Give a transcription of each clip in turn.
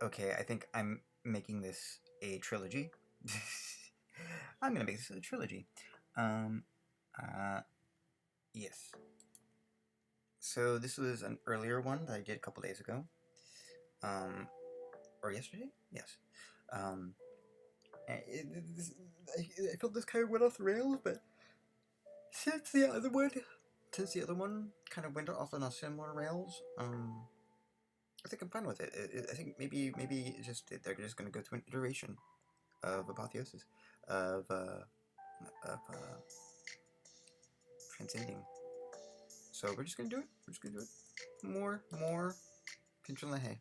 Okay, I think I'm making this a trilogy. I'm gonna make this a trilogy. Um, uh, yes. So this was an earlier one that I did a couple days ago. Or yesterday? Yes. Um, I felt this kind of went off the rails, but since the other one, since the other one kind of went off on a similar rails, I think I'm fine with it. I think maybe it's just they're just going to go through an iteration of apotheosis, of transcending. So we're just gonna do it. We're just gonna do it. More Pynchon LaHaye.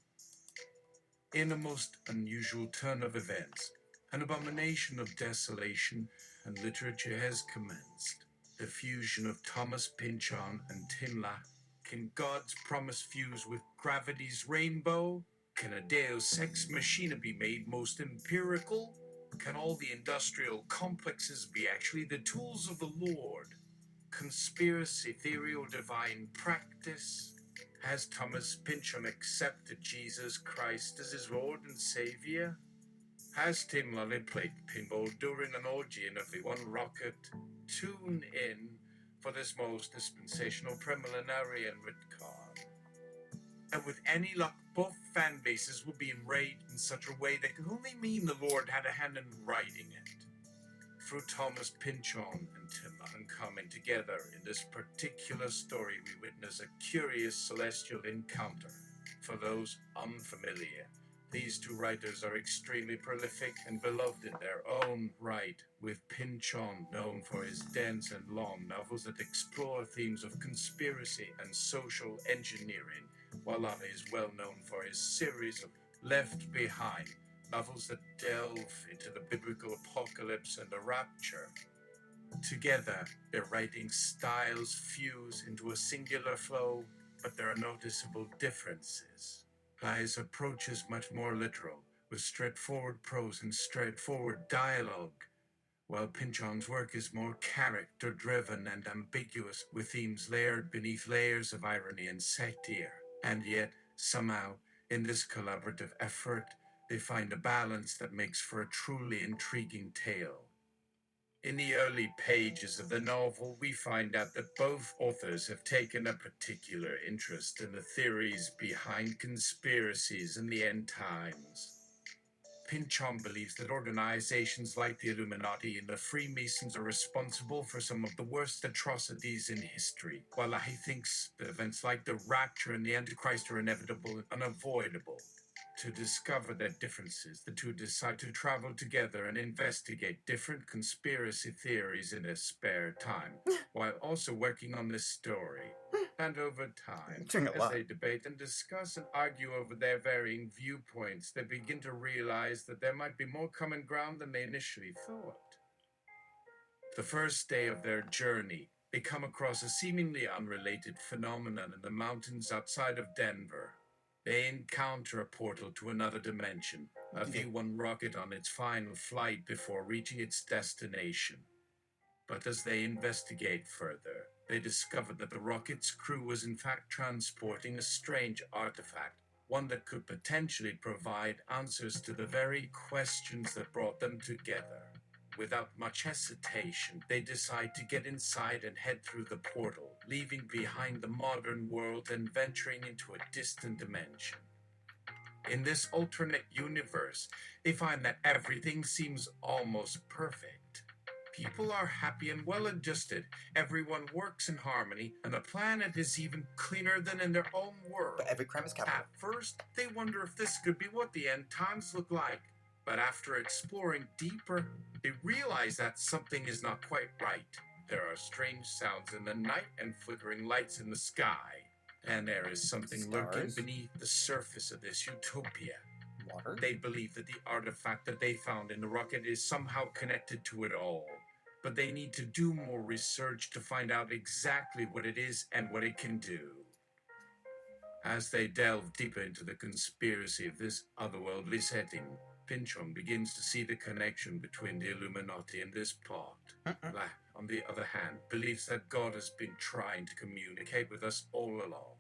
In a most unusual turn of events, an abomination of desolation and literature has commenced. The fusion of Thomas Pynchon and Tim LaHaye. Can God's promise fuse with gravity's rainbow? Can a deus ex machina be made most empirical? Can all the industrial complexes be actually the tools of the Lord? Conspiracy theory or divine practice? Has Thomas Pynchon accepted Jesus Christ as his Lord and Savior? Has Tim LaHaye played pinball during an orgy in a V1 rocket? Tune in for this most dispensational premillenarian retcon. And with any luck, both fan bases will be enraged in such a way that could only mean the Lord had a hand in writing it. Through Thomas Pynchon and Tim LaHaye coming together in this particular story, we witness a curious celestial encounter. For those unfamiliar, these two writers are extremely prolific and beloved in their own right, with Pynchon known for his dense and long novels that explore themes of conspiracy and social engineering, while LaHaye is well known for his series of Left Behind, novels that delve into the biblical apocalypse and the rapture. Together, their writing styles fuse into a singular flow, but there are noticeable differences. LaHaye's approach is much more literal, with straightforward prose and straightforward dialogue, while Pynchon's work is more character-driven and ambiguous, with themes layered beneath layers of irony and satire. And yet, somehow, in this collaborative effort, they find a balance that makes for a truly intriguing tale. In the early pages of the novel, we find out that both authors have taken a particular interest in the theories behind conspiracies in the end times. Pynchon believes that organizations like the Illuminati and the Freemasons are responsible for some of the worst atrocities in history, while LaHaye thinks that events like the Rapture and the Antichrist are inevitable and unavoidable. To discover their differences, the two decide to travel together and investigate different conspiracy theories in their spare time, while also working on this story. And over time, as they debate and discuss and argue over their varying viewpoints, they begin to realize that there might be more common ground than they initially thought. The first day of their journey, they come across a seemingly unrelated phenomenon in the mountains outside of Denver. They encounter a portal to another dimension, a V1 rocket on its final flight before reaching its destination. But as they investigate further, they discover that the rocket's crew was in fact transporting a strange artifact, one that could potentially provide answers to the very questions that brought them together. Without much hesitation, they decide to get inside and head through the portal, leaving behind the modern world and venturing into a distant dimension. In this alternate universe, they find that everything seems almost perfect. People are happy and well adjusted, everyone works in harmony, and the planet is even cleaner than in their own world. But every crime is capital. At first, they wonder if this could be what the end times look like. But after exploring deeper, they realize that something is not quite right. There are strange sounds in the night and flickering lights in the sky. And there is something lurking beneath the surface of this utopia. Water? They believe that the artifact that they found in the rocket is somehow connected to it all. But they need to do more research to find out exactly what it is and what it can do. As they delve deeper into the conspiracy of this otherworldly setting, Pynchon begins to see the connection between the Illuminati and this plot. LaHaye, on the other hand, believes that God has been trying to communicate with us all along.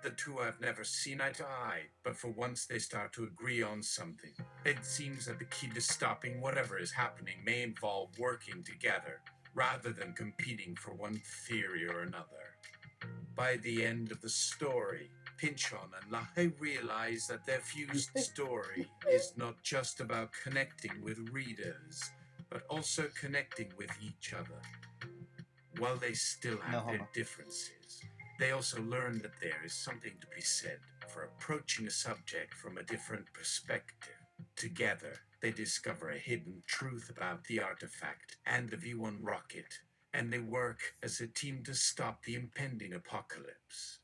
The two have never seen eye to eye, but for once they start to agree on something. It seems that the key to stopping whatever is happening may involve working together, rather than competing for one theory or another. By the end of the story, Pynchon and LaHaye realize that their fused story is not just about connecting with readers, but also connecting with each other. While they still have their differences, they also learn that there is something to be said for approaching a subject from a different perspective. Together, they discover a hidden truth about the artifact and the V1 rocket, and they work as a team to stop the impending apocalypse.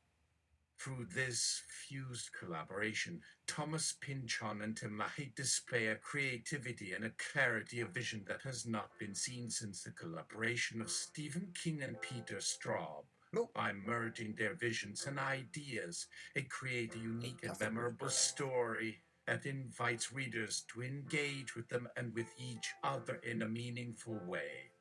Through this fused collaboration, Thomas Pynchon and Tim LaHaye display a creativity and a clarity of vision that has not been seen since the collaboration of Stephen King and Peter Straub. Nope. By merging their visions and ideas, they create a unique and memorable story that invites readers to engage with them and with each other in a meaningful way.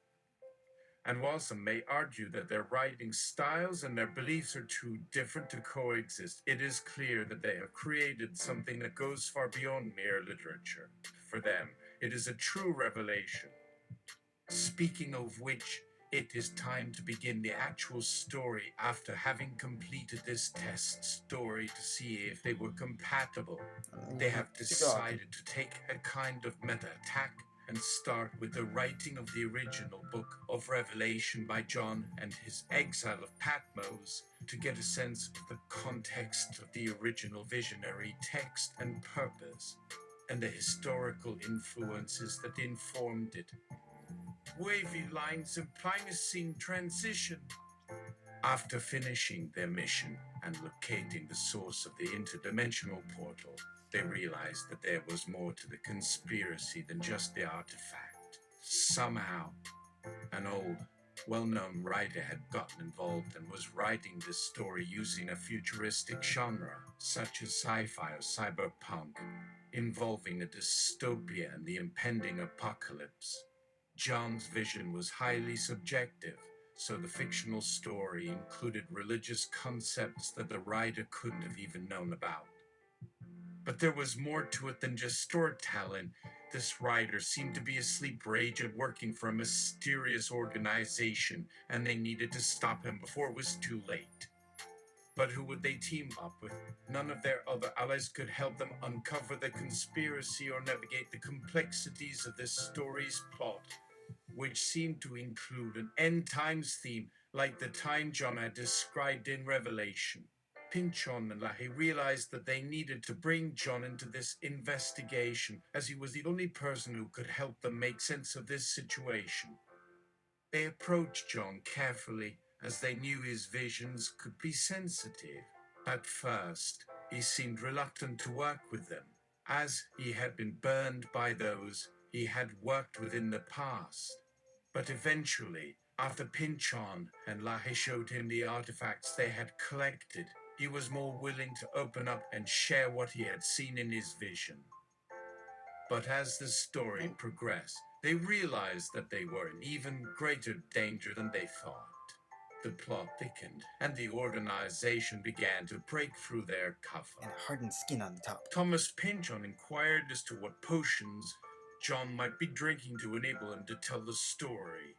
And while some may argue that their writing styles and their beliefs are too different to coexist, it is clear that they have created something that goes far beyond mere literature. For them, it is a true revelation. Speaking of which, it is time to begin the actual story after having completed this test story to see if they were compatible. They have decided to take a kind of meta-attack and start with the writing of the original book of Revelation by John and his exile of Patmos to get a sense of the context of the original visionary text and purpose, and the historical influences that informed it. Wavy lines implying a scene transition. After finishing their mission and locating the source of the interdimensional portal, they realized that there was more to the conspiracy than just the artifact. Somehow, an old, well-known writer had gotten involved and was writing this story using a futuristic genre, such as sci-fi or cyberpunk, involving a dystopia and the impending apocalypse. John's vision was highly subjective, so the fictional story included religious concepts that the writer couldn't have even known about. But there was more to it than just storytelling. This writer seemed to be a sleeper agent working for a mysterious organization, and they needed to stop him before it was too late. But who would they team up with? None of their other allies could help them uncover the conspiracy or navigate the complexities of this story's plot, which seemed to include an end times theme like the time John had described in Revelation. Pynchon and LaHaye realized that they needed to bring John into this investigation, as he was the only person who could help them make sense of this situation. They approached John carefully, as they knew his visions could be sensitive. At first, he seemed reluctant to work with them, as he had been burned by those he had worked with in the past. But eventually, after Pynchon and LaHaye showed him the artifacts they had collected, he was more willing to open up and share what he had seen in his vision. But as the story progressed, they realized that they were in even greater danger than they thought. The plot thickened, and the organization began to break through their cover. And hardened skin on the top. Thomas Pynchon inquired as to what potions John might be drinking to enable him to tell the story.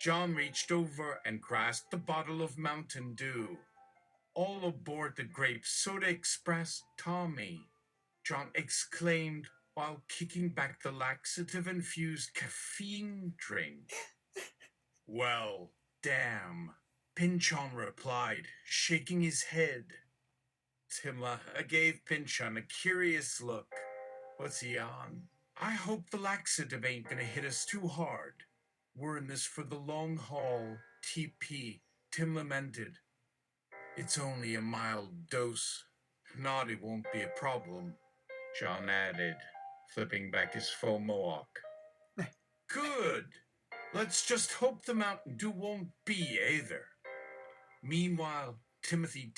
John reached over and grasped the bottle of Mountain Dew. "All aboard the Grape Soda Express, Tommy," John exclaimed while kicking back the laxative-infused caffeine drink. "Well, damn," Pynchon replied, shaking his head. Tim LaHaye gave Pynchon a curious look. "What's he on?" "I hope the laxative ain't gonna hit us too hard. We're in this for the long haul, TP," Tim lamented. "It's only a mild dose. Naughty won't be a problem," John added, flipping back his faux mohawk. "Good. Let's just hope the Mountain Dew won't be either." Meanwhile, Timothy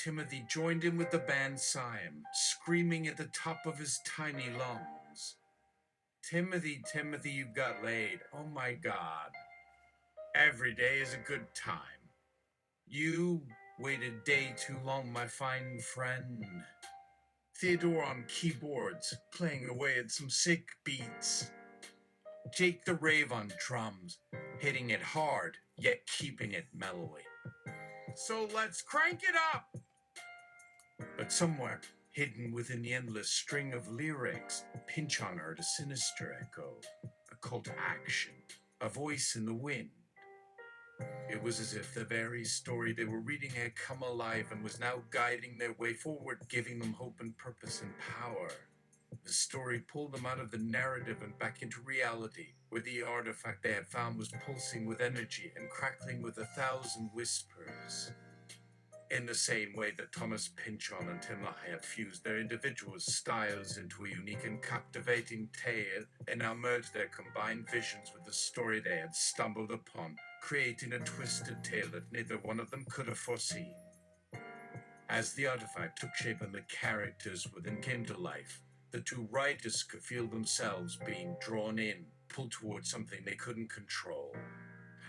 joined in with the band Siam, screaming at the top of his tiny lungs. Timothy, you got laid. Oh my God. Every day is a good time. You Waited day too long, my fine friend. Theodore on keyboards, playing away at some sick beats. Jake the Rave on drums, hitting it hard, yet keeping it mellowy. So let's crank it up! But somewhere, hidden within the endless string of lyrics, Pynchon heard a sinister echo, a call to action, a voice in the wind. It was as if the very story they were reading had come alive and was now guiding their way forward, giving them hope and purpose and power. The story pulled them out of the narrative and back into reality, where the artifact they had found was pulsing with energy and crackling with 1,000 whispers. In the same way that Thomas Pynchon and Tim LaHaye had fused their individual styles into a unique and captivating tale, they now merged their combined visions with the story they had stumbled upon, creating a twisted tale that neither one of them could have foreseen. As the artifact took shape and the characters within came to life, the two writers could feel themselves being drawn in, pulled towards something they couldn't control.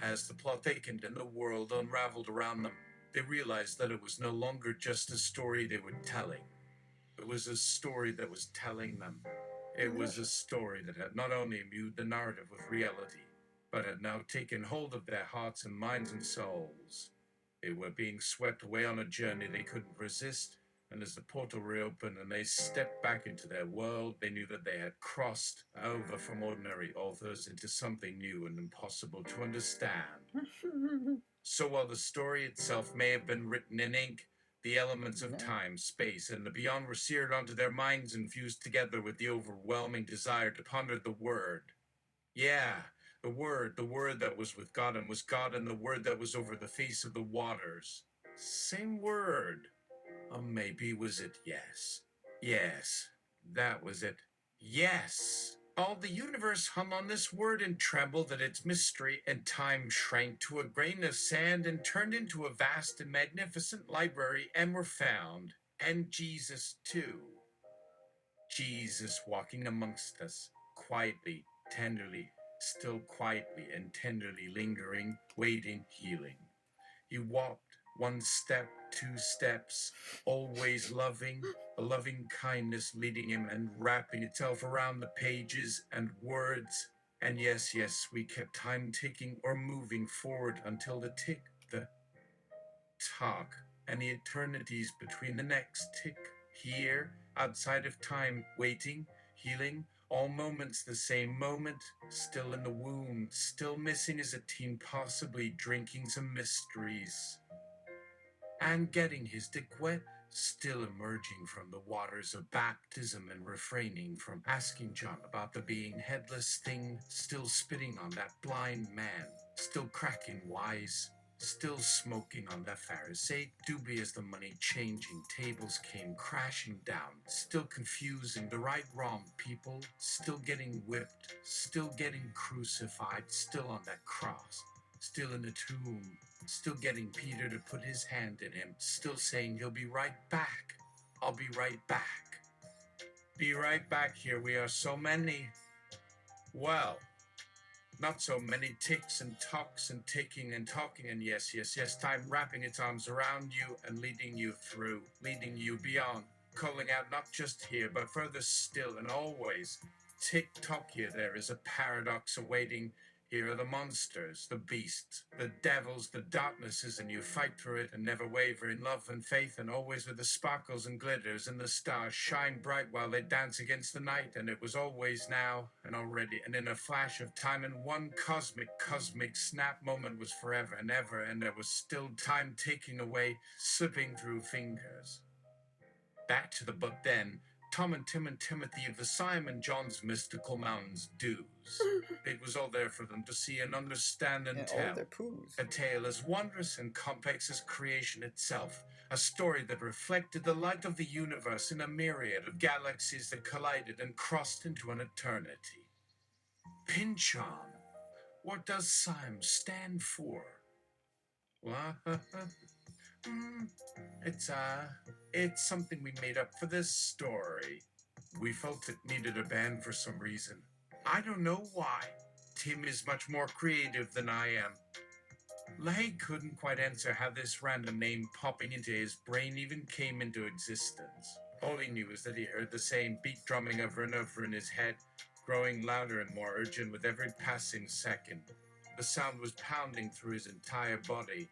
As the plot thickened and the world unraveled around them, they realized that it was no longer just a story they were telling. It was a story that was telling them. It was a story that had not only imbued the narrative with reality, but had now taken hold of their hearts and minds and souls. They were being swept away on a journey they couldn't resist, and as the portal reopened and they stepped back into their world, they knew that they had crossed over from ordinary authors into something new and impossible to understand. So while the story itself may have been written in ink, the elements of time, space, and the beyond were seared onto their minds and fused together with the overwhelming desire to ponder the Word. Yeah, the Word that was with God and was God, and the Word that was over the face of the waters. Same word. Or maybe was it yes? Yes, that was it. Yes. All the universe hung on this word and trembled at its mystery, and time shrank to a grain of sand and turned into a vast and magnificent library, and were found. And Jesus, too. Jesus walking amongst us, quietly, tenderly, still quietly and tenderly lingering, waiting, healing. He walked one step, two steps, always loving, a loving kindness leading him and wrapping itself around the pages and words. And yes, we kept time ticking or moving forward until the tick, the talk, and the eternities between the next tick. Here, outside of time, waiting, healing, all moments the same moment, still in the womb, still missing as a teen, possibly drinking some mysteries. And getting his dick wet, still emerging from the waters of baptism and refraining from asking John about the being headless thing, still spitting on that blind man, still cracking wise, still smoking on that Pharisee, dubious the money changing tables came crashing down, still confusing the right wrong people, still getting whipped, still getting crucified, still on that cross, still in the tomb, still getting Peter to put his hand in him, still saying he'll be right back. I'll be right back. Be right back, here we are so many. Well, not so many ticks and talks and ticking and talking and yes, time wrapping its arms around you and leading you through, leading you beyond, calling out not just here but further still and always. Tick-tock here, there is a paradox awaiting. Here are the monsters, the beasts, the devils, the darknesses, and you fight through it and never waver in love and faith, and always with the sparkles and glitters, and the stars shine bright while they dance against the night, and it was always now, and already, and in a flash of time, and one cosmic snap moment was forever and ever, and there was still time ticking away, slipping through fingers. Back to the book then. Tom and Tim and Timothy of the Simon John's Mystical Mountains Dews. It was all there for them to see and understand and tell. All their poos. A tale as wondrous and complex as creation itself. A story that reflected the light of the universe in a myriad of galaxies that collided and crossed into an eternity. Pynchon. What does SIME stand for? What? It's something we made up for this story. We felt it needed a band for some reason. I don't know why. Tim is much more creative than I am. LaHaye couldn't quite answer how this random name popping into his brain even came into existence. All he knew was that he heard the same beat drumming over and over in his head, growing louder and more urgent with every passing second. The sound was pounding through his entire body,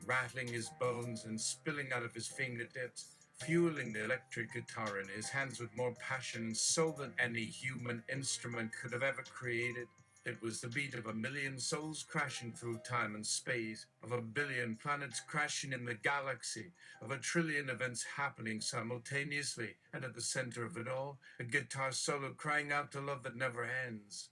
rattling his bones and spilling out of his fingertips, fueling the electric guitar in his hands with more passion and soul than any human instrument could have ever created. It was the beat of a million souls crashing through time and space, of a billion planets crashing in the galaxy, of a trillion events happening simultaneously, and at the center of it all, a guitar solo crying out to love that never ends.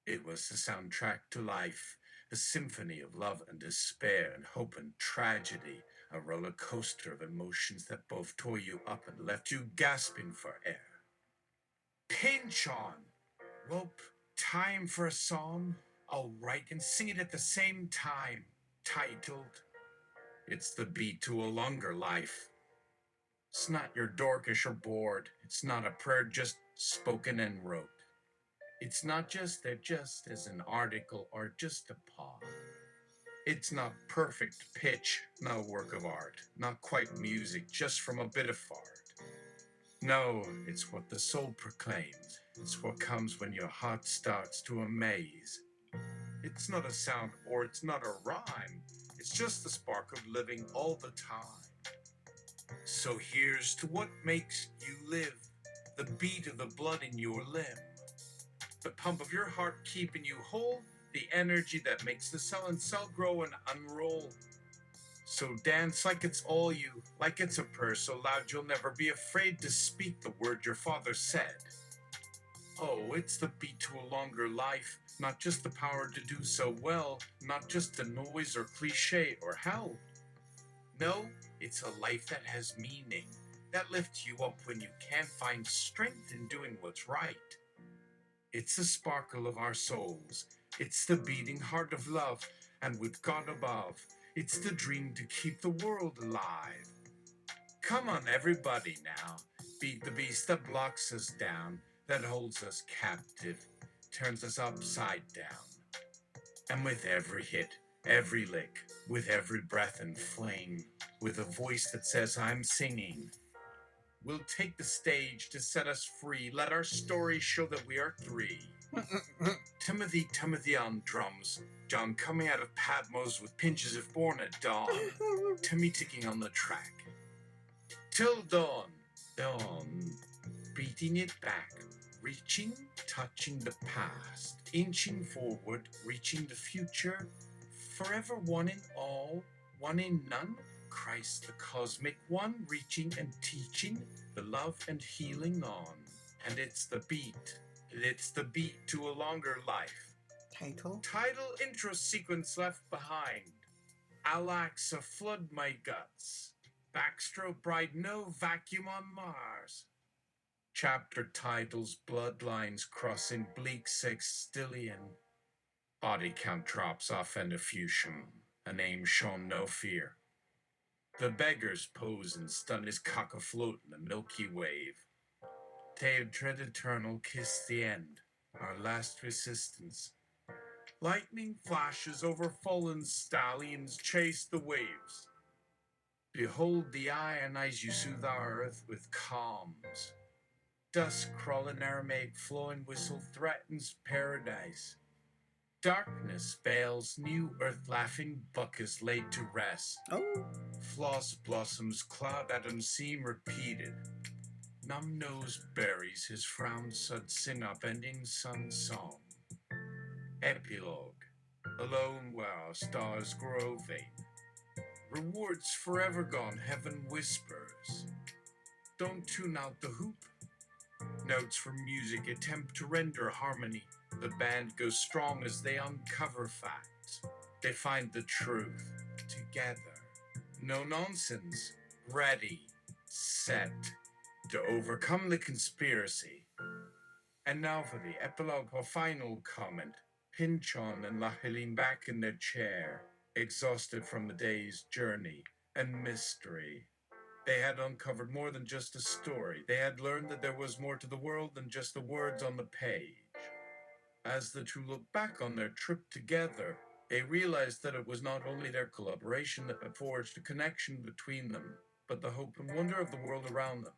It was the soundtrack to life, a symphony of love and despair and hope and tragedy, a roller coaster of emotions that both tore you up and left you gasping for air. Pynchon! Rope, time for a song? I'll write and sing it at the same time. Titled, It's the Beat to a Longer Life. It's not your dorkish or bored. It's not a prayer just spoken and wrote. It's not just there just as an article or just a pod. It's not perfect pitch, no work of art, not quite music, just from a bit of fart. No, it's what the soul proclaims. It's what comes when your heart starts to amaze. It's not a sound or it's not a rhyme. It's just the spark of living all the time. So here's to what makes you live, the beat of the blood in your limb, the pump of your heart keeping you whole, the energy that makes the cell and cell grow and unroll. So dance like it's all you, like it's a prayer so loud you'll never be afraid to speak the word your father said. Oh, it's the beat to a longer life, not just the power to do so well, not just a noise or cliche or hell. No, it's a life that has meaning, that lifts you up when you can't find strength in doing what's right. It's the sparkle of our souls, it's the beating heart of love, and with God above, it's the dream to keep the world alive. Come on, everybody now, beat the beast that blocks us down, that holds us captive, turns us upside down. And with every hit, every lick, with every breath and flame, with a voice that says I'm singing, we'll take the stage to set us free. Let our story show that we are three. Timothy on drums, John coming out of Patmos with pinches if born at dawn, Timmy ticking on the track. Till dawn, beating it back, reaching, touching the past, inching forward, reaching the future, forever one in all, one in none, Christ the cosmic one, reaching and teaching, the love and healing on. And it's the beat to a longer life. Title? Title intro sequence left behind. Alaxa flood my guts. Backstroke bride no vacuum on Mars. Chapter titles bloodlines crossing bleak sextillion. Body count drops off and effusion. A name shown no fear. The beggars pose and stun his cock afloat in the Milky Wave. They dread eternal kiss the end, our last resistance. Lightning flashes over fallen stallions chase the waves. Behold the ionize you soothe our earth with calms. Dusk crawling Aramaic flowing whistle threatens paradise. Darkness veils new earth laughing buck is laid to rest. Oh. Floss blossoms cloud atoms seem repeated. Numb nose buries his frown sud sing up ending sun song. Epilogue, alone where our stars grow vain. Rewards forever gone, heaven whispers. Don't tune out the hoop. Notes from music attempt to render harmony. The band goes strong as they uncover facts. They find the truth together. No nonsense. Ready, set, to overcome the conspiracy. And now for the epilogue or final comment. Pynchon and LaHaye lean back in their chair, exhausted from the day's journey and mystery. They had uncovered more than just a story. They had learned that there was more to the world than just the words on the page. As the two looked back on their trip together, They realized that it was not only their collaboration that had forged a connection between them, but the hope and wonder of the world around them.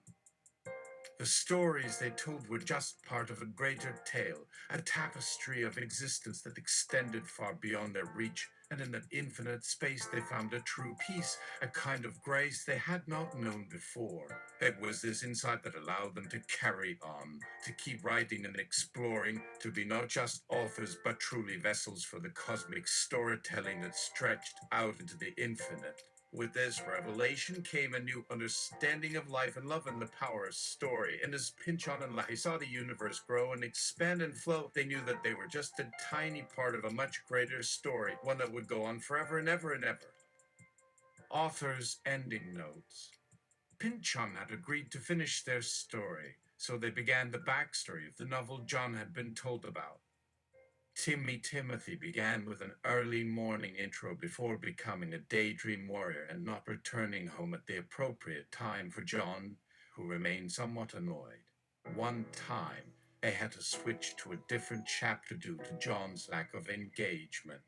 The stories they told were just part of a greater tale, a tapestry of existence that extended far beyond their reach, and in that infinite space they found a true peace, a kind of grace they had not known before. It was this insight that allowed them to carry on, to keep writing and exploring, to be not just authors but truly vessels for the cosmic storytelling that stretched out into the infinite. With this revelation came a new understanding of life and love and the power of story. And as Pynchon and LaHaye saw the universe grow and expand and flow, they knew that they were just a tiny part of a much greater story, one that would go on forever and ever and ever. Author's ending notes. Pynchon had agreed to finish their story, so they began the backstory of the novel John had been told about. Timothy began with an early morning intro before becoming a daydream warrior and not returning home at the appropriate time for John, who remained somewhat annoyed. One time, they had to switch to a different chapter due to John's lack of engagement.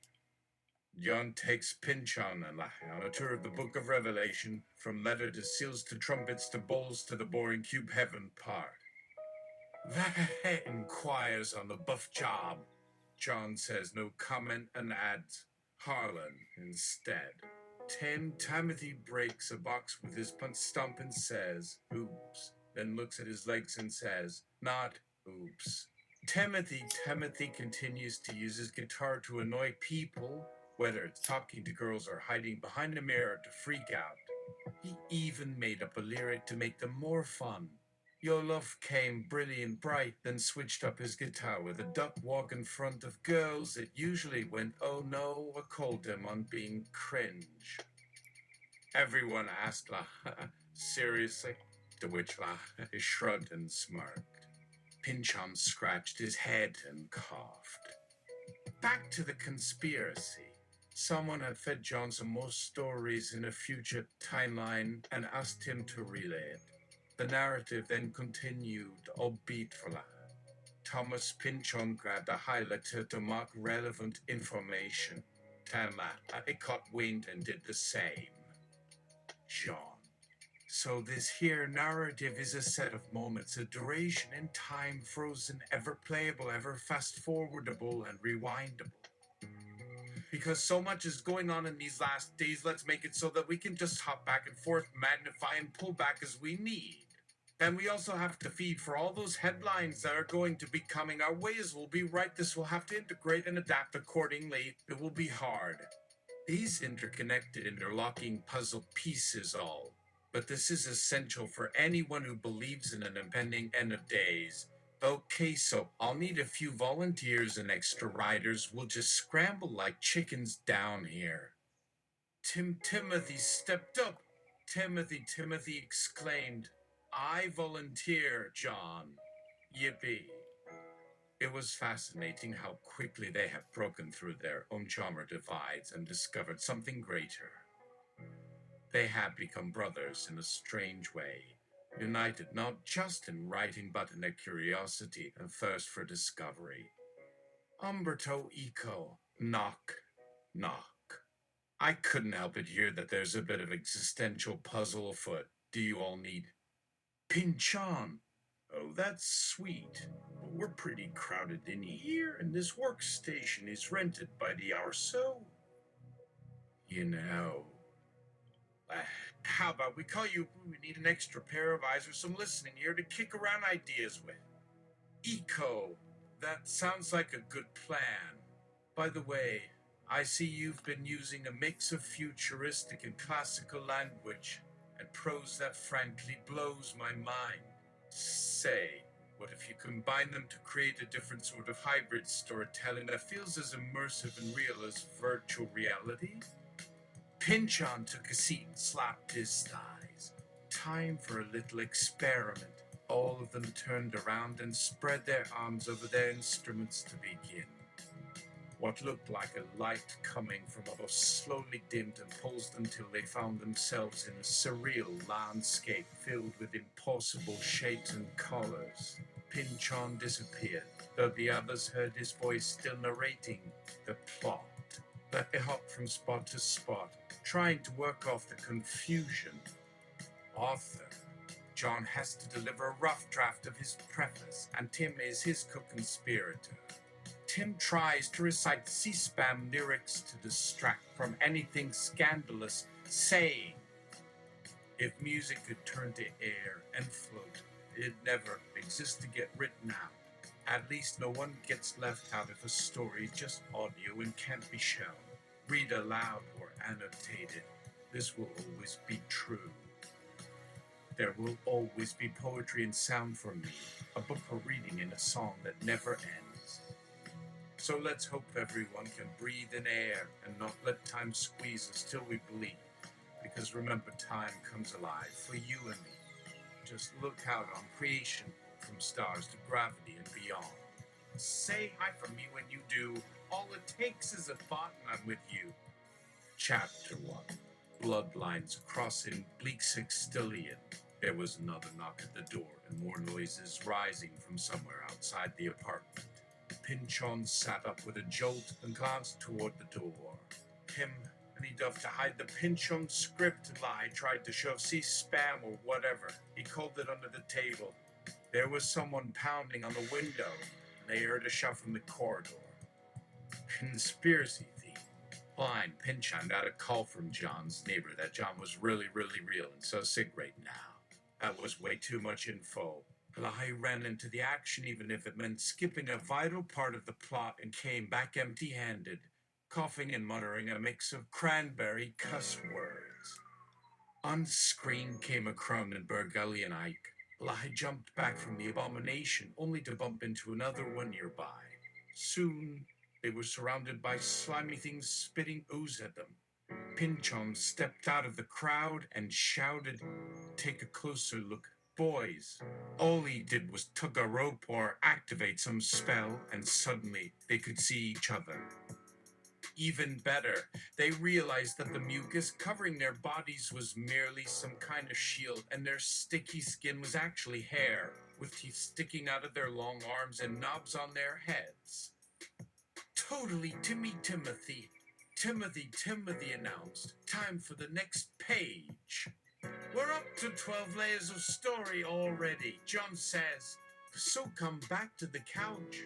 John takes Pynchon and LaHaye on a tour of the Book of Revelation, from letter to seals to trumpets to bowls to the boring cube heaven part. LaHaye inquires on the buff job. John says no comment and adds Harlan instead. Timothy breaks a box with his punch stump and says, oops, then looks at his legs and says, not oops. Timothy continues to use his guitar to annoy people, whether it's talking to girls or hiding behind a mirror to freak out. He even made up a lyric to make them more fun. Your love came brilliant bright, then switched up his guitar with a duck walk in front of girls. It usually went, oh no, or called him on being cringe. Everyone asked LaHaye, seriously? To which LaHaye shrugged and smirked. Pynchon scratched his head and coughed. Back to the conspiracy. Someone had fed John some more stories in a future timeline and asked him to relay it. The narrative then continued, albeit for LaHaye. Thomas Pynchon grabbed a highlighter to mark relevant information. LaHaye caught wind and did the same. John. So this here narrative is a set of moments, a duration in time frozen, ever playable, ever fast-forwardable and rewindable. Because so much is going on in these last days, let's make it so that we can just hop back and forth, magnify and pull back as we need. And we also have to feed for all those headlines that are going to be coming our way as we'll be right. This will have to integrate and adapt accordingly. It will be hard. These interconnected, interlocking puzzle pieces all. But this is essential for anyone who believes in an impending end of days. Okay, so I'll need a few volunteers and extra riders. We'll just scramble like chickens down here. Timothy stepped up. Timothy exclaimed, I volunteer, John. Yippee. It was fascinating how quickly they have broken through their own genre divides and discovered something greater. They have become brothers in a strange way, united not just in writing but in their curiosity and thirst for discovery. Umberto Eco, knock, knock. I couldn't help but hear that there's a bit of existential puzzle afoot. Do you all need Pynchon? Oh, that's sweet. But we're pretty crowded in here, and this workstation is rented by the hour, so... You know... how about we call you? We need an extra pair of eyes or some listening ear to kick around ideas with. Eco. That sounds like a good plan. By the way, I see you've been using a mix of futuristic and classical language and prose that frankly blows my mind. Say, what if you combine them to create a different sort of hybrid storytelling that feels as immersive and real as virtual reality? Pynchon took a seat and slapped his thighs. Time for a little experiment. All of them turned around and spread their arms over their instruments to begin. What looked like a light coming from above slowly dimmed and pulsed until they found themselves in a surreal landscape filled with impossible shapes and colors. Pynchon disappeared, though the others heard his voice still narrating the plot. They hop from spot to spot, trying to work off the confusion. Author John has to deliver a rough draft of his preface, and Tim is his co-conspirator. Tim tries to recite C-SPAM lyrics to distract from anything scandalous, saying, "If music could turn to air and float, it'd never exist to get written out. At least no one gets left out if a story is just audio and can't be shown. Read aloud or annotated. This will always be true. There will always be poetry and sound from me, a book for reading in a song that never ends. So let's hope everyone can breathe in air and not let time squeeze us till we bleed. Because remember, time comes alive for you and me. Just look out on creation, from stars to gravity and beyond. Say hi from me when you do. All it takes is a thought and I'm with you." Chapter 1. Bloodlines crossing bleak sextillion. There was another knock at the door and more noises rising from somewhere outside the apartment. Pynchon sat up with a jolt and glanced toward the door. Him and he dove to hide the Pynchon script lie, tried to shove C-SPAM or whatever. He called it under the table. There was someone pounding on the window, and they heard a shove from the corridor. Conspiracy theme. Blind Pynchon got a call from John's neighbor that John was really real and so sick right now. That was way too much info. LaHaye ran into the action even if it meant skipping a vital part of the plot and came back empty-handed, coughing and muttering a mix of cranberry cuss words. On screen came a Cronenberg alien Ike. LaHaye jumped back from the abomination, only to bump into another one nearby. Soon, they were surrounded by slimy things spitting ooze at them. Pynchon stepped out of the crowd and shouted, "Take a closer look, boys." All he did was tug a rope or activate some spell, and suddenly they could see each other. Even better, they realized that the mucus covering their bodies was merely some kind of shield, and their sticky skin was actually hair, with teeth sticking out of their long arms and knobs on their heads. "Totally Timothy. Timothy announced. Time for the next page." "We're up to 12 layers of story already," John says. "So come back to the couch.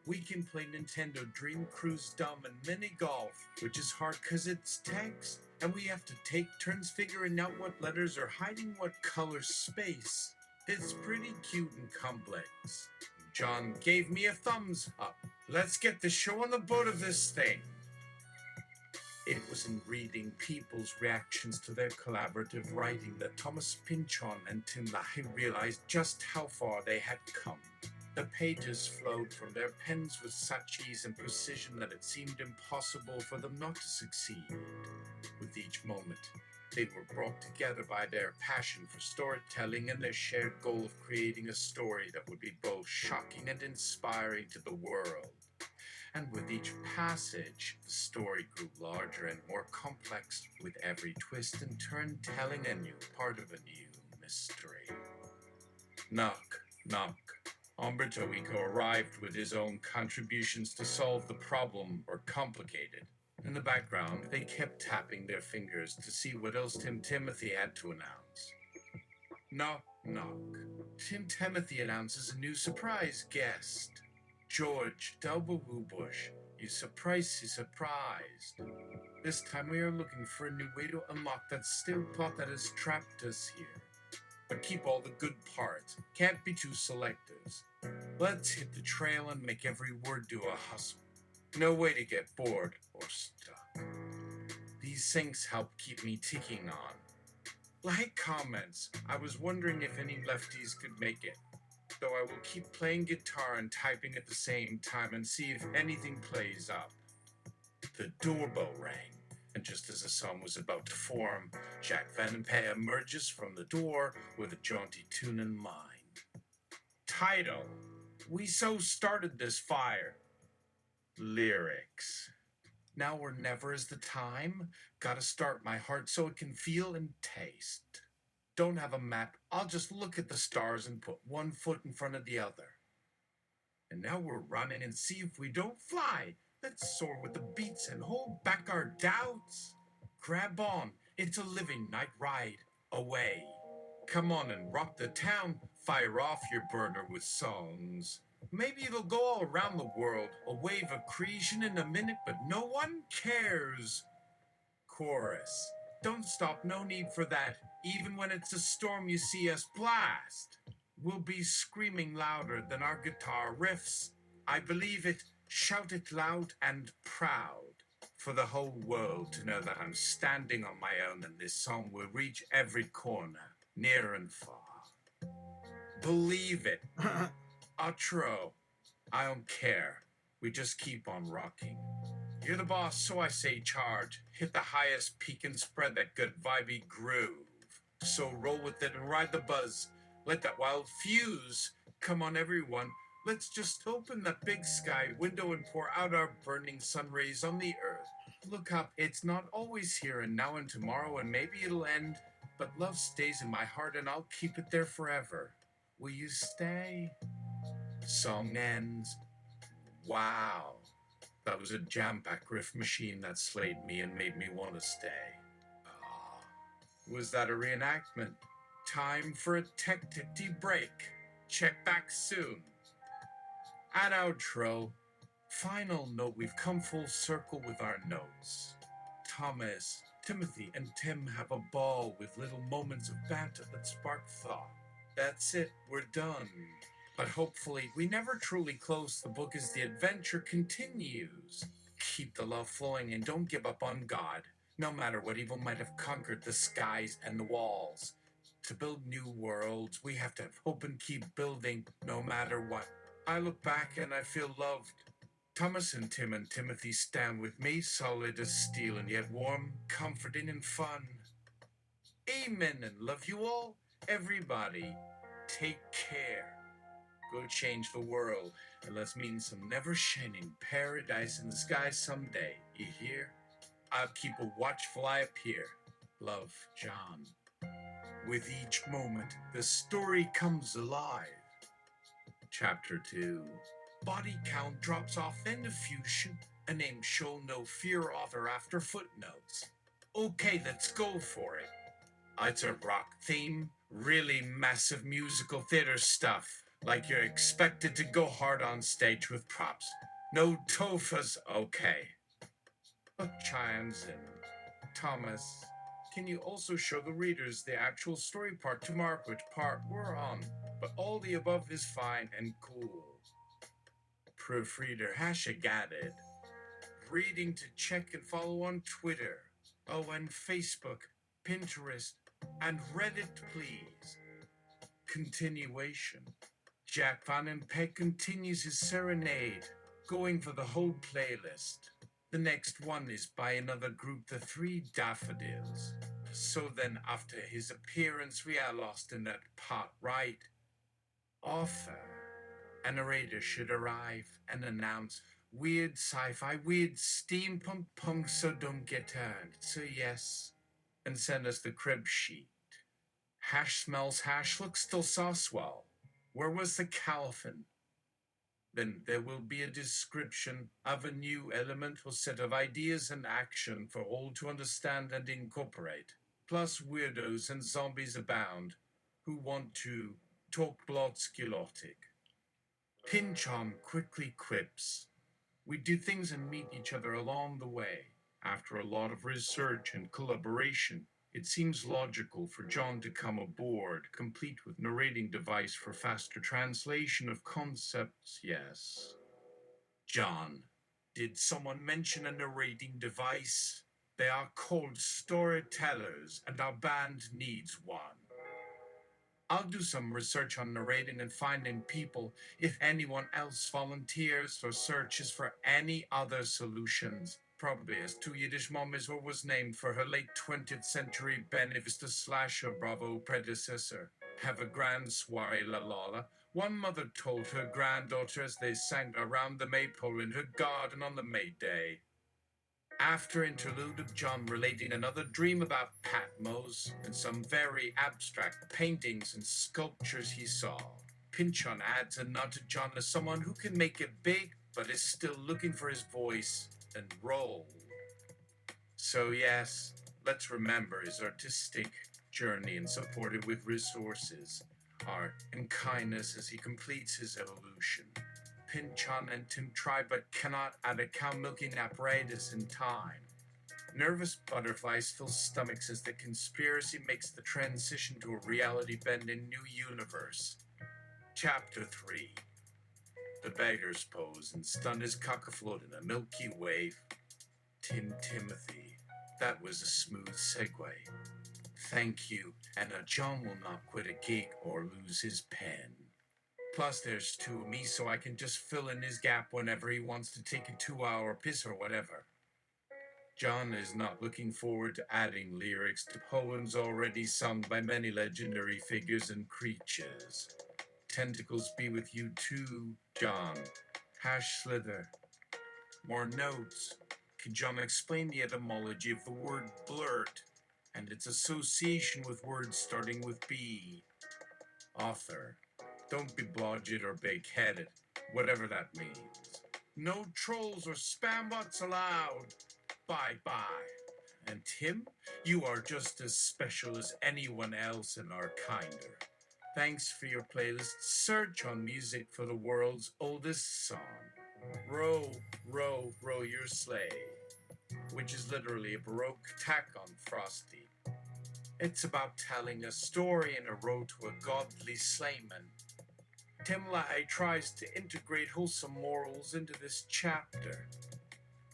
We can play Nintendo Dream Cruise Dumb and mini golf, which is hard because it's text, and we have to take turns figuring out what letters are hiding what color space. It's pretty cute and complex." John gave me a thumbs up. "Let's get the show on the boat of this thing." It was in reading people's reactions to their collaborative writing that Thomas Pynchon and Tim LaHaye realized just how far they had come. The pages flowed from their pens with such ease and precision that it seemed impossible for them not to succeed. With each moment, they were brought together by their passion for storytelling and their shared goal of creating a story that would be both shocking and inspiring to the world. And with each passage, the story grew larger and more complex, with every twist and turn telling a new part of a new mystery. Knock, knock. Umberto Eco arrived with his own contributions to solve the problem or complicate it. In the background, they kept tapping their fingers to see what else Tim Timothy had to announce. Knock, knock. Tim Timothy announces a new surprise guest. George Bush. He's surprised. This time we are looking for a new way to unlock that stale plot that has trapped us here. But keep all the good parts. Can't be too selective. Let's hit the trail and make every word do a hustle. No way to get bored or stuck. These things help keep me ticking on. Like comments, I was wondering if any lefties could make it. Though I will keep playing guitar and typing at the same time and see if anything plays up. The doorbell rang, and just as the song was about to form, Jacques Van Pay emerges from the door with a jaunty tune in mind. Title: "We So Started This Fire." Lyrics: "Now or never is the time. Gotta start my heart so it can feel and taste. Don't have a map, I'll just look at the stars and put one foot in front of the other. And now we're running and see if we don't fly. Let's soar with the beats and hold back our doubts. Grab on, it's a living night ride away. Come on and rock the town, fire off your burner with songs. Maybe it'll go all around the world, a wave of creation in a minute, but no one cares. Chorus. Don't stop, no need for that. Even when it's a storm, you see us blast. We'll be screaming louder than our guitar riffs. I believe it. Shout it loud and proud. For the whole world to know that I'm standing on my own and this song will reach every corner, near and far. Believe it. Outro. I don't care. We just keep on rocking. You're the boss, so I say charge. Hit the highest peak and spread that good vibey groove. So roll with it and ride the buzz. Let that wild fuse. Come on, everyone. Let's just open that big sky window and pour out our burning sun rays on the earth. Look up, it's not always here and now and tomorrow and maybe it'll end, but love stays in my heart and I'll keep it there forever. Will you stay? Song ends. Wow. That was a jam-packed riff machine that slayed me and made me want to stay. Was that a reenactment? Time for a tech-titty break. Check back soon. At outro, final note, we've come full circle with our notes. Thomas, Timothy, and Tim have a ball with little moments of banter that spark thought. That's it, we're done. But hopefully, we never truly close the book as the adventure continues. Keep the love flowing and don't give up on God, no matter what evil might have conquered the skies and the walls. To build new worlds, we have to have hope and keep building, no matter what. I look back and I feel loved. Thomas and Tim and Timothy stand with me, solid as steel and yet warm, comforting and fun. Amen and love you all, everybody. Take care. Go change the world, and let's meet in some never-shining paradise in the sky someday, you hear? I'll keep a watchful eye up here. Love, John. With each moment, the story comes alive. Chapter 2. Body count drops off, then diffusion. A name show no fear author after footnotes. Okay, let's go for it. It's a rock theme, really massive musical theater stuff. Like you're expected to go hard on stage with props. No tofas, okay. But chimes in. Thomas, can you also show the readers the actual story part to mark which part we're on? But all the above is fine and cool. Proofreader got it. Reading to check and follow on Twitter. Oh, and Facebook, Pinterest, and Reddit, please. Continuation. Jack Van Peck continues his serenade, going for the whole playlist. The next one is by another group, the Three Daffodils. So then, after his appearance, we are lost in that part, right? Author. A narrator should arrive and announce weird sci-fi, weird steampunk punk, so don't get turned. So yes, and send us the crib sheet. Hash smells hash, looks still saucewell. Where was the Calvin? Then there will be a description of a new elemental set of ideas and action for all to understand and incorporate. Plus weirdos and zombies abound who want to talk blotskillotic. Pynchon quickly quips. We do things and meet each other along the way. After a lot of research and collaboration, it seems logical for John to come aboard, complete with narrating device for faster translation of concepts, yes. John, did someone mention a narrating device? They are called storytellers, and our band needs one. I'll do some research on narrating and finding people if anyone else volunteers or searches for any other solutions. Probably as two Yiddish mommies what was named for her late 20th century Bene Vista slasher Bravo predecessor. Have a grand soiree, la la. One mother told her granddaughter as they sang around the maypole in her garden on the May Day. After interlude of John relating another dream about Patmos and some very abstract paintings and sculptures he saw, Pynchon adds a nod to John as someone who can make it big, but is still looking for his voice and role. So yes, let's remember his artistic journey and support it with resources, art, and kindness as he completes his evolution. Pynchon and Tim try but cannot add a cow-milking apparatus in time. Nervous butterflies fill stomachs as the conspiracy makes the transition to a reality-bending new universe. Chapter 3. The beggars pose and stun his cock afloat in a Milky Way. Timothy. That was a smooth segue. Thank you, and John will not quit a gig or lose his pen. Plus, there's two of me, so I can just fill in his gap whenever he wants to take a 2-hour piss or whatever. John is not looking forward to adding lyrics to poems already sung by many legendary figures and creatures. Tentacles be with you too, John. Slither. More notes. Can John explain the etymology of the word blurt and its association with words starting with B? Author. Don't be blodged or big-headed, whatever that means. No trolls or spam bots allowed. Bye-bye. And Tim, you are just as special as anyone else and are kinder. Thanks for your playlist. Search on music for the world's oldest song. Row, row, row your sleigh, which is literally a Baroque tack on Frosty. It's about telling a story in a row to a godly sleighman. Tim LaHaye tries to integrate wholesome morals into this chapter.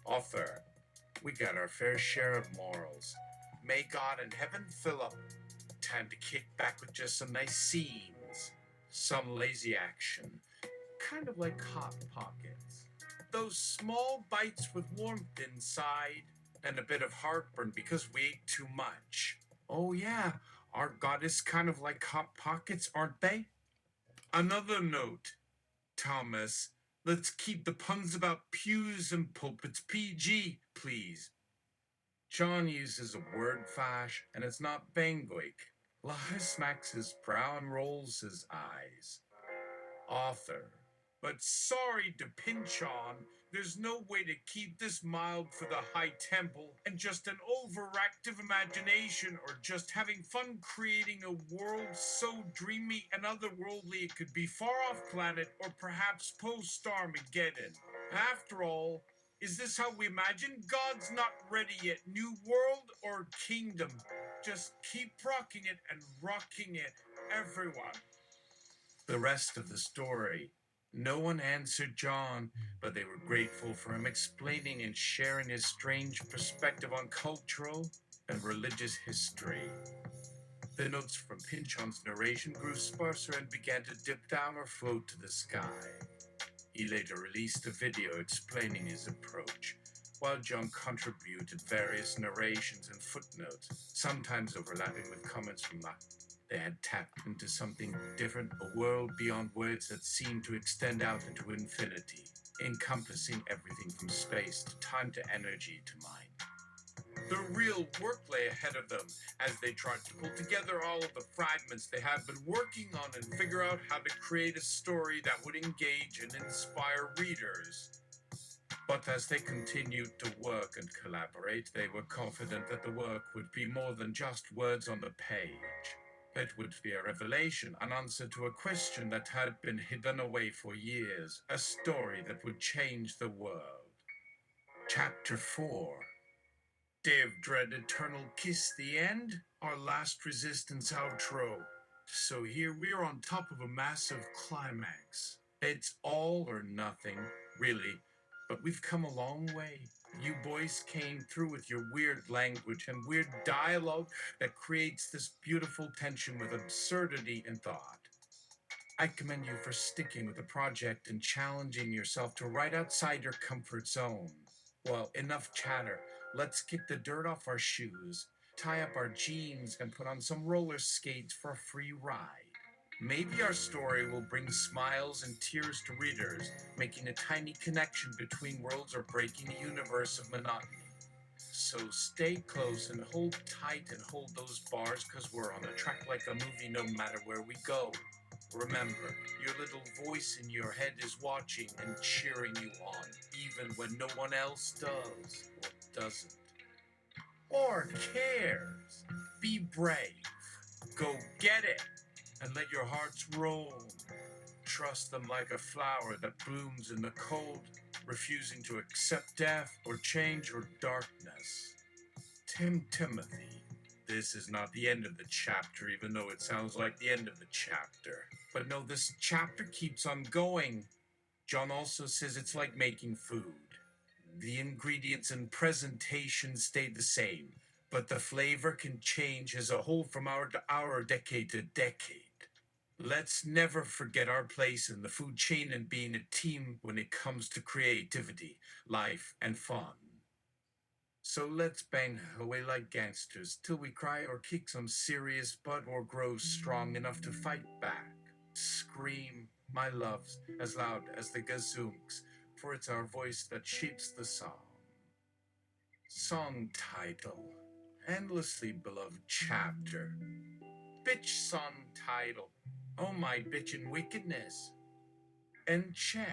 Author, we got our fair share of morals. May God and heaven fill up. Time to kick back with just some nice scenes. Some lazy action. Kind of like Hot Pockets. Those small bites with warmth inside. And a bit of heartburn because we ate too much. Oh yeah, our God is kind of like Hot Pockets, aren't they? Another note. Thomas, let's keep the puns about pews and pulpits PG, please. John uses a word fash, and it's not Bangoik. LaHaye smacks his brow and rolls his eyes. Author. But sorry to Pynchon, there's no way to keep this mild for the High Temple and just an overactive imagination or just having fun creating a world so dreamy and otherworldly it could be far off planet or perhaps post-Armageddon. After all, is this how we imagine God's not ready yet? New world or kingdom? Just keep rocking it and rocking it, everyone. The rest of the story. No one answered John, but they were grateful for him explaining and sharing his strange perspective on cultural and religious history. The notes from Pynchon's narration grew sparser and began to dip down or float to the sky. He later released a video explaining his approach, while John contributed various narrations and footnotes, sometimes overlapping with comments from LaHaye. They had tapped into something different, a world beyond words that seemed to extend out into infinity, encompassing everything from space to time to energy to mind. The real work lay ahead of them as they tried to pull together all of the fragments they had been working on and figure out how to create a story that would engage and inspire readers. But as they continued to work and collaborate, they were confident that the work would be more than just words on the page. It would be a revelation, an answer to a question that had been hidden away for years, a story that would change the world. Chapter 4. Day of Dread Eternal Kiss, the end? Our last resistance outro. So here we are on top of a massive climax. It's all or nothing, really, but we've come a long way. You boys came through with your weird language and weird dialogue that creates this beautiful tension with absurdity and thought. I commend you for sticking with the project and challenging yourself to write outside your comfort zone. Well, enough chatter. Let's kick the dirt off our shoes, tie up our jeans, and put on some roller skates for a free ride. Maybe our story will bring smiles and tears to readers, making a tiny connection between worlds or breaking a universe of monotony. So stay close and hold tight and hold those bars, because we're on a track like a movie no matter where we go. Remember, your little voice in your head is watching and cheering you on, even when no one else does or doesn't. Or cares. Be brave. Go get it and let your hearts roam. Trust them like a flower that blooms in the cold, refusing to accept death or change or darkness. Timothy. This is not the end of the chapter, even though it sounds like the end of the chapter. But no, this chapter keeps on going. John also says it's like making food. The ingredients and presentation stay the same, but the flavor can change as a whole from hour to hour, decade to decade. Let's never forget our place in the food chain and being a team when it comes to creativity, life, and fun. So let's bang away like gangsters till we cry or kick some serious butt or grow strong enough to fight back. Scream, my loves, as loud as the gazoonks, for it's our voice that shapes the song. Song title, endlessly beloved chapter. Bitch song title, oh my bitchin' wickedness. Enchant.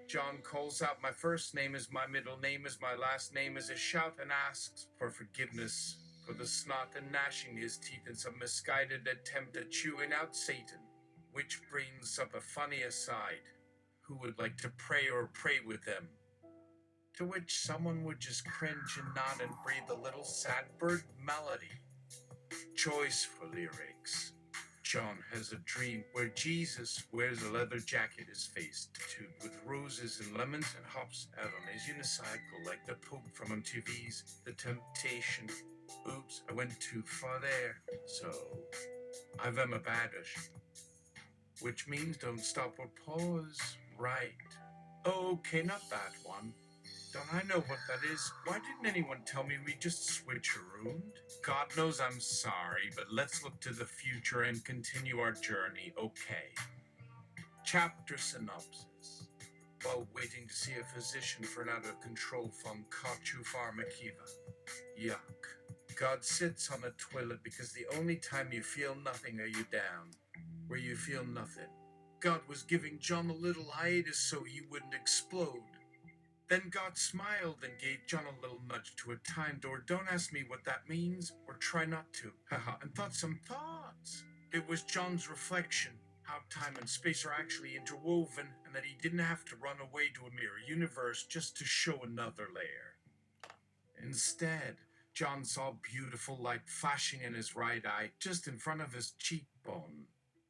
John calls out my first name as my middle name as my last name as a shout and asks for forgiveness for the snot and gnashing his teeth in some misguided attempt at chewing out Satan, which brings up a funny aside. Who would like to pray or pray with them? To which someone would just cringe and nod and breathe a little sad bird melody. Choice for lyrics. John has a dream where Jesus wears a leather jacket, his face tattooed with roses and lemons, and hops out on his unicycle like the Pope from MTV's The Temptation. Oops, I went too far there. So, I've a badish, which means don't stop or pause. Right. Okay, not that one. Don't I know what that is? Why didn't anyone tell me we just switcherooned? God knows I'm sorry, but let's look to the future and continue our journey, okay? Chapter synopsis. While waiting to see a physician for an out-of-control Funkachu Pharmakiva. Yuck. God sits on a toilet because the only time you feel nothing are you down, where you feel nothing. God was giving John a little hiatus so he wouldn't explode. Then God smiled and gave John a little nudge to a time door. Don't ask me what that means, or try not to. Haha, and thought some thoughts. It was John's reflection, how time and space are actually interwoven, and that he didn't have to run away to a mirror universe just to show another layer. Instead, John saw beautiful light flashing in his right eye, just in front of his cheekbone.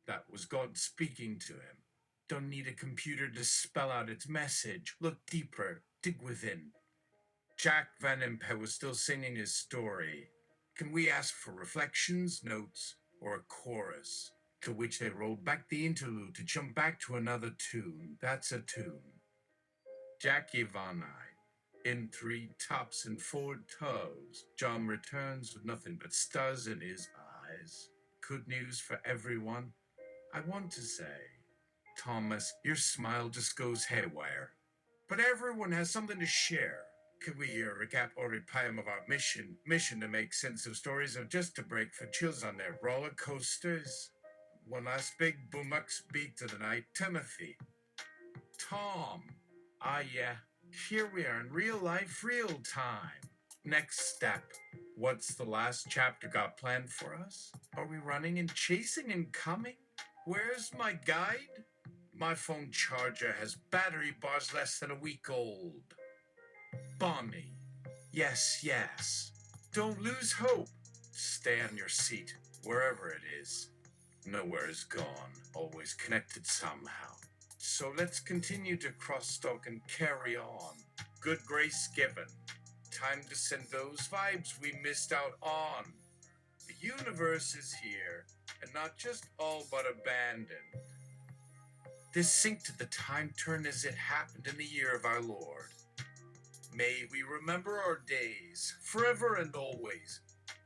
That was God speaking to him. Don't need a computer to spell out its message. Look deeper. Dig within. Jack Van Impe was still singing his story. Can we ask for reflections, notes, or a chorus? To which they rolled back the interlude to jump back to another tune. That's a tune. Jackie Van I. In 3 tops and 4 toes. John returns with nothing but stars in his eyes. Good news for everyone. I want to say, Thomas, your smile just goes haywire. But everyone has something to share. Could we hear a recap or a poem of our mission? Mission to make sense of stories or just to break for chills on their roller coasters? One last big boombox beat to the night. Timothy. Tom. Ah, yeah. Here we are in real life, real time. Next step. What's the last chapter got planned for us? Are we running and chasing and coming? Where's my guide? My phone charger has battery bars less than a week old. Bonnie. Yes, yes. Don't lose hope. Stay on your seat, wherever it is. Nowhere is gone, always connected somehow. So let's continue to crosstalk and carry on. Good grace given. Time to send those vibes we missed out on. The universe is here, and not just all but abandoned. This sync to the time turn as it happened in the year of our Lord. May we remember our days, forever and always.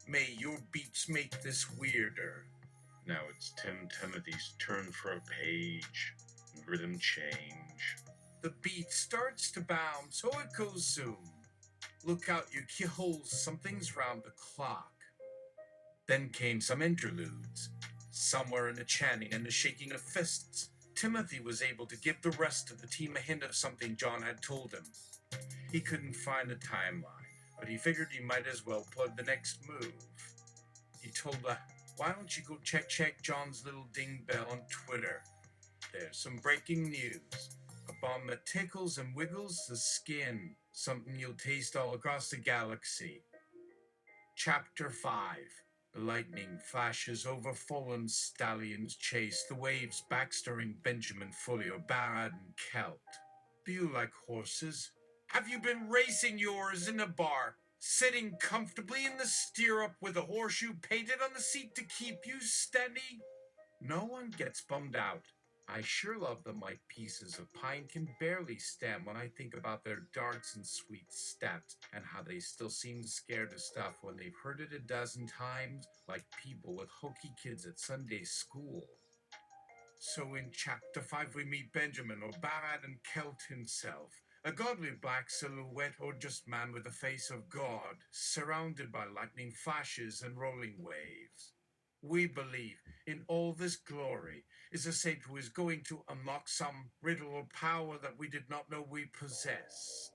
May your beats make this weirder. Now it's Timothy's turn for a page. Rhythm change. The beat starts to bounce, so it goes zoom. Look out, you keyholes, something's round the clock. Then came some interludes. Somewhere in the chanting and the shaking of fists, Timothy was able to give the rest of the team a hint of something John had told him. He couldn't find a timeline, but he figured he might as well plug the next move. He told why don't you go check John's little ding bell on Twitter? There's some breaking news. A bomb that tickles and wiggles the skin, something you'll taste all across the galaxy. Chapter 5. The lightning flashes over fallen stallions chase the waves backstirring Benjamin Folio, Barad and Celt. Do you like horses? Have you been racing yours in a bar, sitting comfortably in the stirrup with a horseshoe painted on the seat to keep you steady? No one gets bummed out. I sure love them like pieces of pine can barely stand when I think about their darts and sweet stats and how they still seem scared of stuff when they've heard it a dozen times, like people with hokey kids at Sunday school. So in Chapter 5 we meet Benjamin, or Barad and Celt himself, a godly black silhouette or just man with the face of God, surrounded by lightning flashes and rolling waves. We believe in all this glory is a saint who is going to unlock some riddle or power that we did not know we possessed.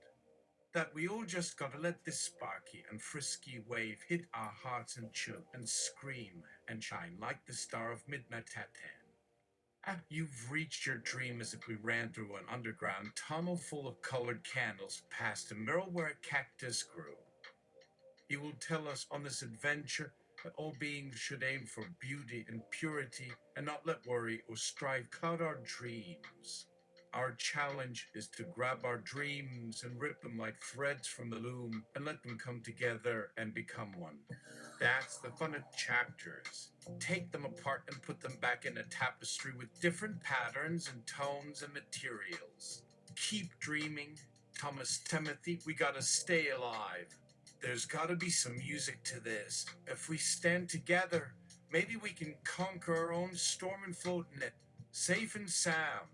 That we all just gotta let this sparky and frisky wave hit our hearts and chill and scream and shine like the star of midnight at 10. You've reached your dream as if we ran through an underground tunnel full of colored candles past a mural where a cactus grew. You will tell us on this adventure that all beings should aim for beauty and purity and not let worry or strife cloud our dreams. Our challenge is to grab our dreams and rip them like threads from the loom and let them come together and become one. That's the fun of chapters. Take them apart and put them back in a tapestry with different patterns and tones and materials. Keep dreaming. Thomas Timothy, we gotta stay alive. There's gotta be some music to this. If we stand together, maybe we can conquer our own storm and float in it, safe and sound.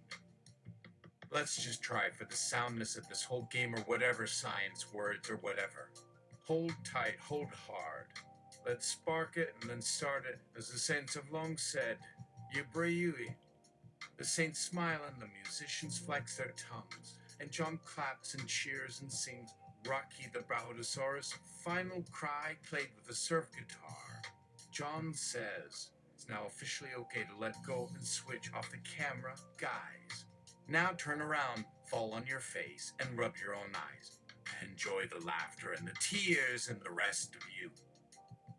Let's just try for the soundness of this whole game or whatever science words or whatever. Hold tight, hold hard. Let's spark it and then start it, as the saints have long said. Yui. The saints smile and the musicians flex their tongues, and John claps and cheers and sings Rocky the Brachiosaurus' final cry played with a surf guitar. John says it's now officially okay to let go and switch off the camera, guys. Now turn around, fall on your face, and rub your own eyes. Enjoy the laughter and the tears and the rest of you.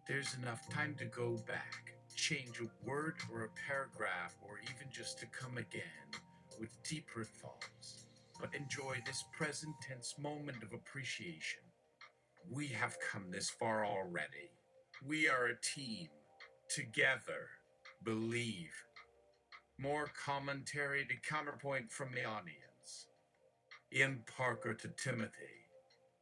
There's enough time to go back, change a word or a paragraph, or even just to come again with deeper thoughts. But enjoy this present tense moment of appreciation. We have come this far already. We are a team. Together. Believe. More commentary to counterpoint from the audience. Ian Parker to Timothy.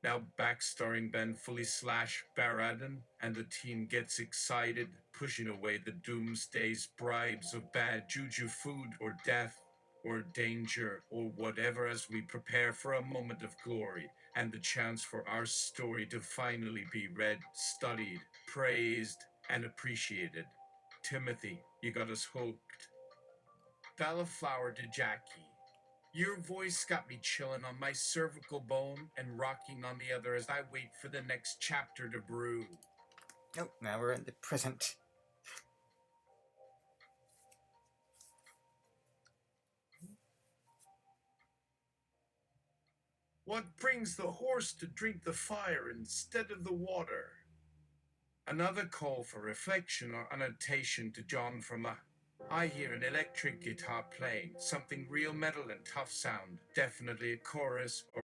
Now back starring Ben Fully / Baraden, and the team gets excited, pushing away the doomsday's bribes of bad juju, food or death or danger or whatever, as we prepare for a moment of glory and the chance for our story to finally be read, studied, praised, and appreciated. Timothy, you got us hooked. Bellaflower to Jackie. Your voice got me chilling on my cervical bone and rocking on the other as I wait for the next chapter to brew. Oh, now we're in the present. What brings the horse to drink the fire instead of the water? Another call for reflection or annotation to John from I hear an electric guitar playing, something real metal and tough sound, definitely a chorus or